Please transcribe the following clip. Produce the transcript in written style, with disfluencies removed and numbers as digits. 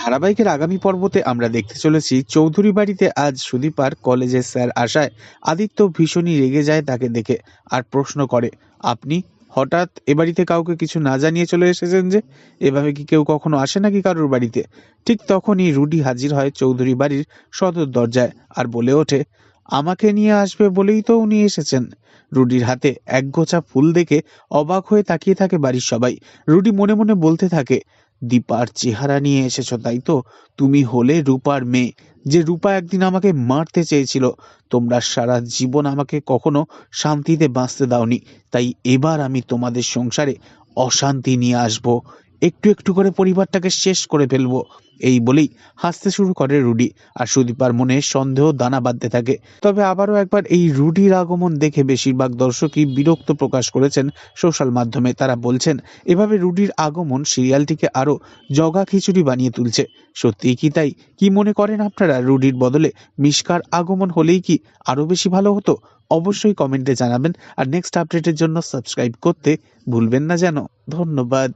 ধারাবাহিকের আগামী পর্বতে আমরা দেখতে চলেছি চৌধুরী বাড়িতে আজ সুদীপার কলেজের স্যার আসায় আদিত্য ভীষণই রেগে যায় তাকে দেখে আর প্রশ্ন করে, আপনি হঠাৎ এ বাড়িতে কাউকে কিছু না জানিয়ে চলে এসেছেন যে? এভাবে কি কেউ কখনো আসে নাকি কারোর বাড়িতে? ঠিক তখনই রুডি হাজির হয় চৌধুরী বাড়ির সদর দরজায় আর বলে ওঠে, আমাকে নিয়ে আসবে বলেই তো উনি এসেছেন। রুডির হাতে একগোছা ফুল দেখে অবাক হয়ে তাকিয়ে থাকে বাড়ির সবাই। রুডি মনে মনে বলতে থাকে, দীপার চেহারা নিয়ে এসেছো তাই তো? তুমি হলে রূপার মেয়ে, যে রূপা একদিন আমাকে মারতে চেয়েছিল। তোমরা সারা জীবন আমাকে কখনো শান্তিতে বাঁচতে দাওনি, তাই এবার আমি তোমাদের সংসারে অশান্তি নিয়ে আসবো। একটু একটু করে পরিবারটাকে শেষ করে ফেলবো। এই বলেই হাসতে শুরু করে রুডি, আর সুদীপার মনে সন্দেহ দানা বাঁধতে থাকে। তবে আবারও একবার এই রুডির আগমন দেখে বেশিরভাগ দর্শকই বিরক্ত প্রকাশ করেছেন সোশ্যাল মাধ্যমে। তারা বলছেন, এভাবে রুডির আগমন সিরিয়ালটিকে আরো জগা খিচুড়ি বানিয়ে তুলছে। সত্যিই কি তাই? কি মনে করেন আপনারা? রুডির বদলে মিশকার আগমন হলেই কি আরো বেশি ভালো হতো? অবশ্যই কমেন্টে জানাবেন। আর নেক্সট আপডেটের জন্য সাবস্ক্রাইব করতে ভুলবেন না যেন। ধন্যবাদ।